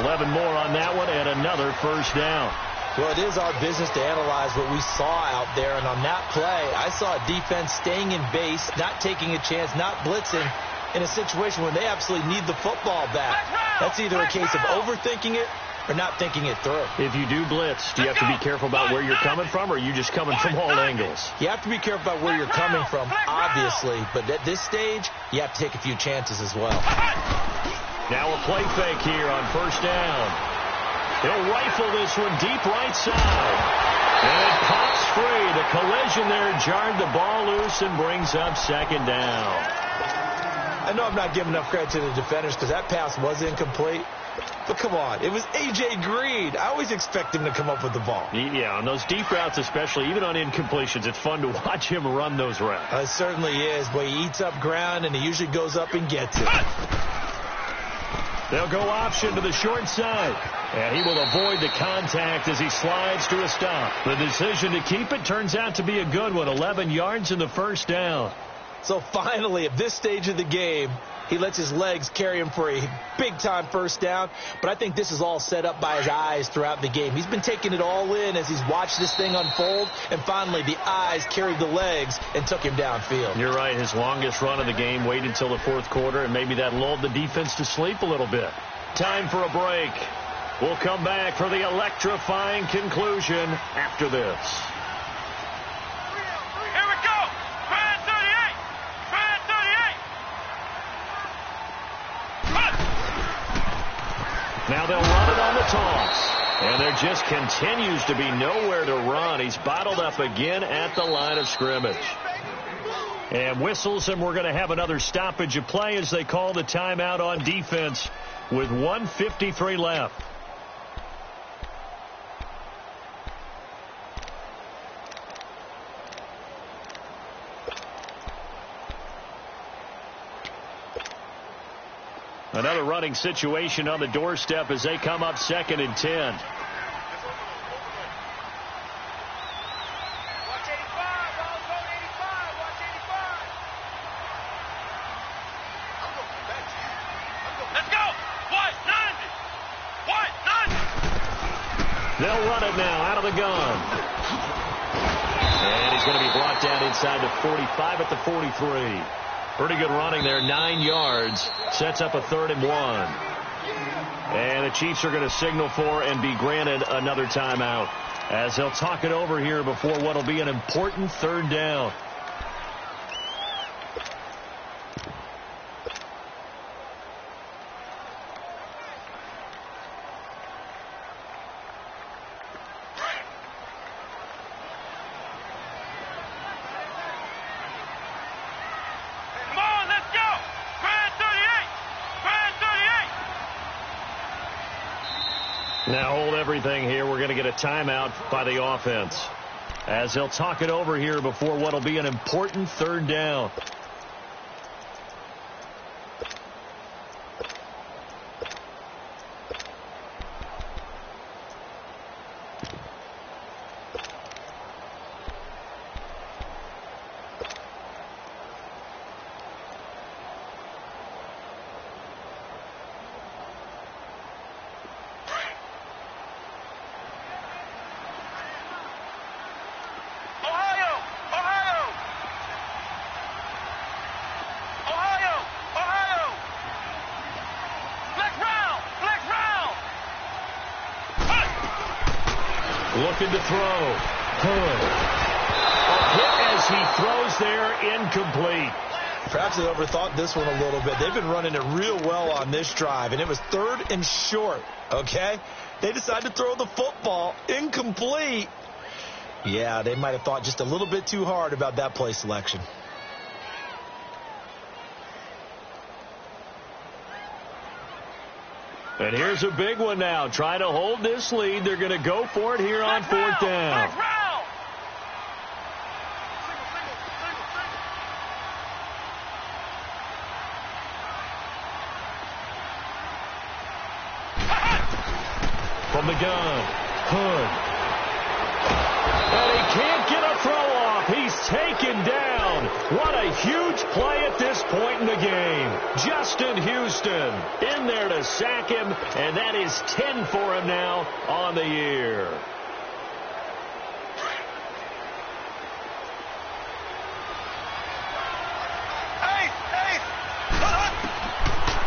11 more on that one, and another 1st down. Well, it is our business to analyze what we saw out there. And on that play, I saw a defense staying in base, not taking a chance, not blitzing in a situation where they absolutely need the football back. That's either a case of overthinking it or not thinking it through. If you do blitz, do you have to be careful about where you're coming from, or are you just coming from all angles? You have to be careful about where you're coming from, obviously. But at this stage, you have to take a few chances as well. Now a play fake here on 1st down. He'll rifle this one deep right side. And it pops free. The collision there jarred the ball loose and brings up 2nd down. I know I'm not giving enough credit to the defenders because that pass was incomplete. But come on, it was A.J. Green. I always expect him to come up with the ball. Yeah, on those deep routes especially, even on incompletions, it's fun to watch him run those routes. It certainly is, but he eats up ground and he usually goes up and gets it. They'll go option to the short side. And he will avoid the contact as he slides to a stop. The decision to keep it turns out to be a good one. 11 yards in the 1st down. So finally, at this stage of the game, he lets his legs carry him for a big-time 1st down. But I think this is all set up by his eyes throughout the game. He's been taking it all in as he's watched this thing unfold. And finally, the eyes carried the legs and took him downfield. You're right. His longest run of the game waited until the 4th quarter, and maybe that lulled the defense to sleep a little bit. Time for a break. We'll come back for the electrifying conclusion after this. Here we go. Fan 38. Fan 38. Now they'll run it on the toss. And there just continues to be nowhere to run. He's bottled up again at the line of scrimmage. And whistles, and we're going to have another stoppage of play as they call the timeout on defense with 1:53 left. Another running situation on the doorstep as they come up 2nd and 10. They'll run it now out of the gun. And he's going to be brought down inside the 45 at the 43. Pretty good running there, 9 yards. Sets up a 3rd and 1. And the Chiefs are going to signal for and be granted another timeout as they'll talk it over here before what will be an important 3rd down. Now hold everything here. We're going to get a timeout by the offense, as they'll talk it over here before what will be an important third down. Looking to throw. Good. A hit as he throws there, incomplete. Perhaps they overthought this one a little bit. They've been running it real well on this drive, and it was 3rd and short, okay? They decided to throw the football, incomplete. Yeah, they might have thought just a little bit too hard about that play selection. And here's a big one now. Trying to hold this lead. They're going to go for it here on 4th down. From the gun, Hood. And he can't get a throw off. He's taken down. What a huge play at this point in the game. Justin Houston in there to sack him, and that is 10 for him now on the year.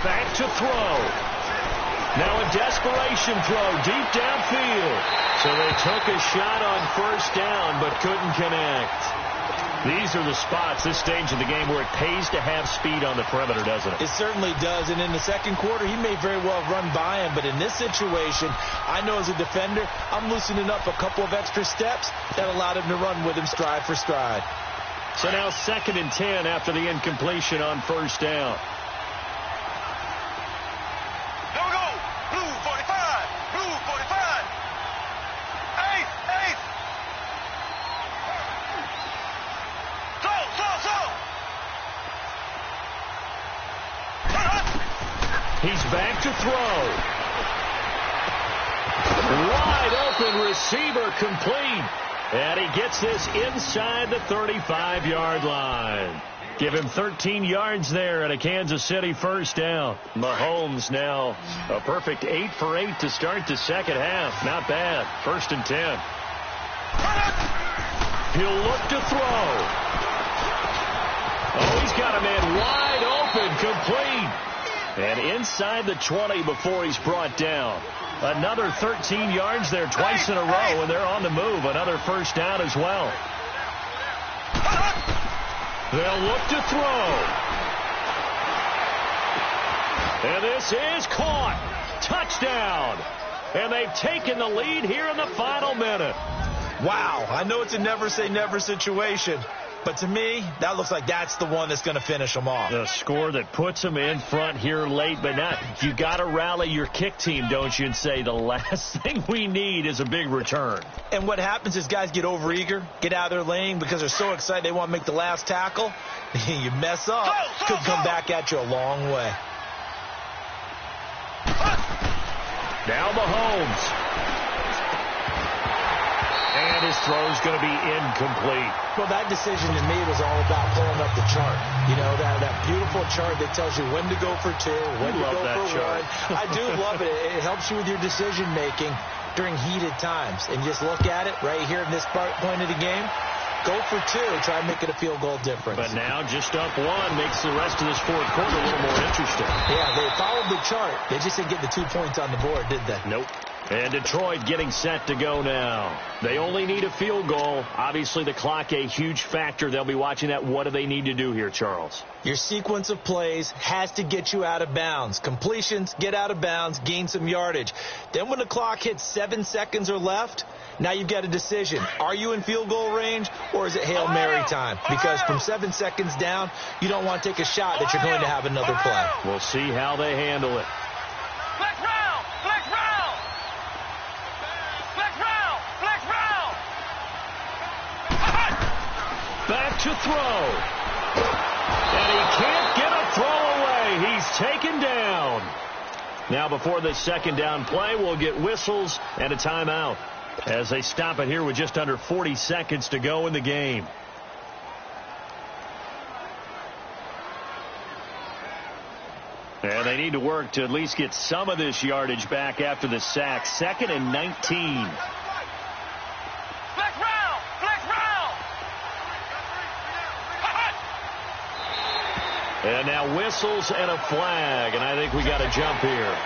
Back to throw. Now a desperation throw deep downfield. So they took a shot on 1st down but couldn't connect. These are the spots, this stage of the game, where it pays to have speed on the perimeter, doesn't it? It certainly does. And in the second quarter, he may very well run by him. But in this situation, I know as a defender, I'm loosening up a couple of extra steps that allowed him to run with him stride for stride. So now 2nd and 10 after the incompletion on 1st down. He's back to throw. Wide open receiver, complete. And he gets this inside the 35-yard line. Give him 13 yards there and a Kansas City 1st down. Mahomes now a perfect 8 for 8 to start the second half. Not bad. 1st and 10. He'll look to throw. Oh, he's got a man wide open, complete. And inside the 20 before he's brought down. Another 13 yards there twice in a row, and they're on the move. Another 1st down as well. They'll look to throw. And this is caught. Touchdown. And they've taken the lead here in the final minute. Wow, I know it's a never-say-never situation. But to me, that looks like that's the one that's going to finish them off. The score that puts them in front here late, but not. You got to rally your kick team, don't you, and say the last thing we need is a big return. And what happens is guys get overeager, get out of their lane because they're so excited they want to make the last tackle. You mess up, could come back at you a long way. Now Mahomes. And his throw's going to be incomplete. Well, that decision to me was all about pulling up the chart. You know, that beautiful chart that tells you when to go for 2, when to go for 1. I do love it. It helps you with your decision-making during heated times. And just look at it right here in this point of the game. Go for 2. Try and make it a field goal difference. But now just up 1 makes the rest of this 4th quarter a little more interesting. Yeah, they followed the chart. They just didn't get the 2 points on the board, did they? Nope. And Detroit getting set to go now. They only need a field goal. Obviously, the clock a huge factor. They'll be watching that. What do they need to do here, Charles? Your sequence of plays has to get you out of bounds. Completions, get out of bounds, gain some yardage. Then when the clock hits 7 seconds or left, now you've got a decision. Are you in field goal range or is it Hail Mary time? Because from 7 seconds down, you don't want to take a shot that you're going to have another play. We'll see how they handle it. to throw. And he can't get a throw away. He's taken down. Now before this second down play, we'll get whistles and a timeout as they stop it here with just under 40 seconds to go in the game. And they need to work to at least get some of this yardage back after the sack. 2nd and 19. And now whistles and a flag, and I think we got a jump here.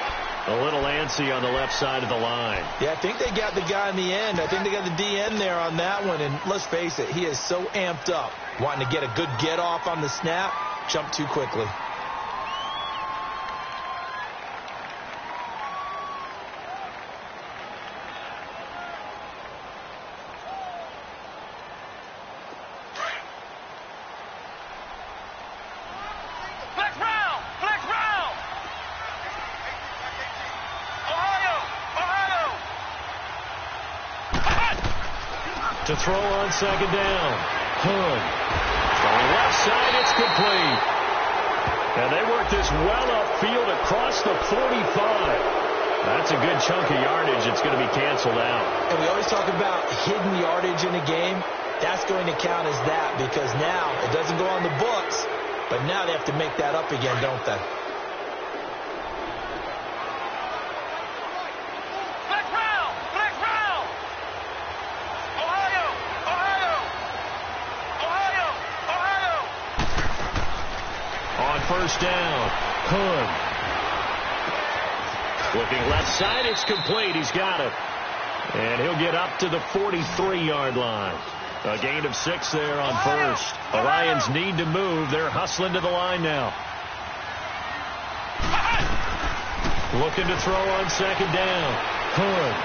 A little antsy on the left side of the line. Yeah, I think they got the guy in the end. I think they got the DN there on that one, and let's face it, he is so amped up, wanting to get a good get-off on the snap, jump too quickly. To throw on second down. Hood. On the left side, it's complete. And they work this well upfield across the 45. That's a good chunk of yardage. It's going to be canceled out. And we always talk about hidden yardage in a game. That's going to count as that because now it doesn't go on the books, but now they have to make that up again, don't they? First down. Hood. Looking left side. It's complete. He's got it. And he'll get up to the 43-yard line. A gain of 6 there on first. The Lions need to move. They're hustling to the line now. Looking to throw on second down. Hood.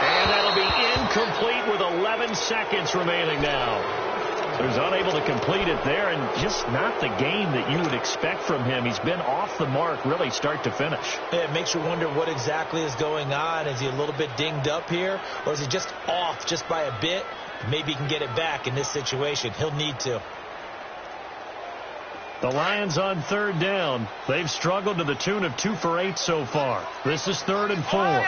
And that'll be incomplete with 11 seconds remaining now. He's unable to complete it there, and just not the game that you would expect from him. He's been off the mark, really, start to finish. Yeah, it makes you wonder what exactly is going on. Is he a little bit dinged up here, or is he just off just by a bit? Maybe he can get it back in this situation. He'll need to. The Lions on third down. They've struggled to the tune of 2 for 8 so far. This is 3rd and 4.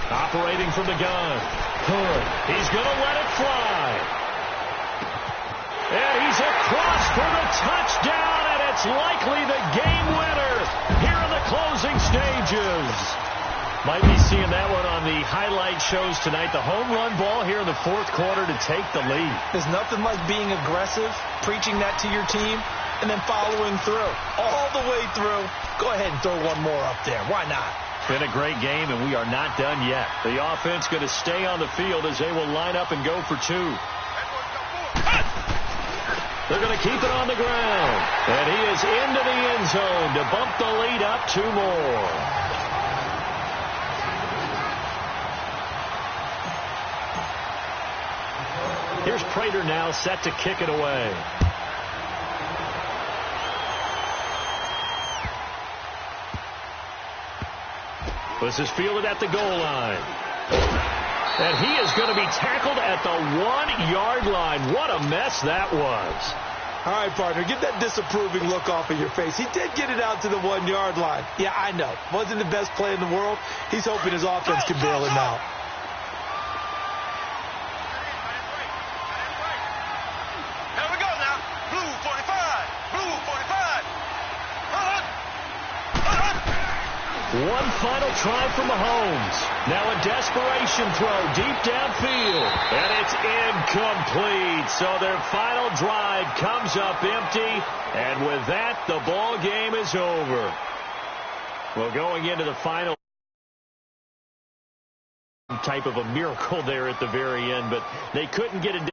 Operating from the gun. Hood. He's going to let it fly. And he's across for the touchdown, and it's likely the game winner here in the closing stages. Might be seeing that one on the highlight shows tonight. The home run ball here in the 4th quarter to take the lead. There's nothing like being aggressive, preaching that to your team, and then following through. All the way through. Go ahead and throw one more up there. Why not? Been a great game, and we are not done yet. The offense going to stay on the field as they will line up and go for 2. They're going to keep it on the ground. And he is into the end zone to bump the lead up 2 more. Here's Prater now set to kick it away. This is fielded at the goal line. And he is going to be tackled at the 1-yard line. What a mess that was. All right, partner, get that disapproving look off of your face. He did get it out to the 1-yard line. Yeah, I know. Wasn't the best play in the world. He's hoping his offense can bail him out. Here we go now. Blue 45. Blue 45. One final try for Mahomes. Now a desperation throw deep downfield. And it's incomplete. So their final drive comes up empty. And with that, the ball game is over. Well, going into the final type of a miracle there at the very end, but they couldn't get it.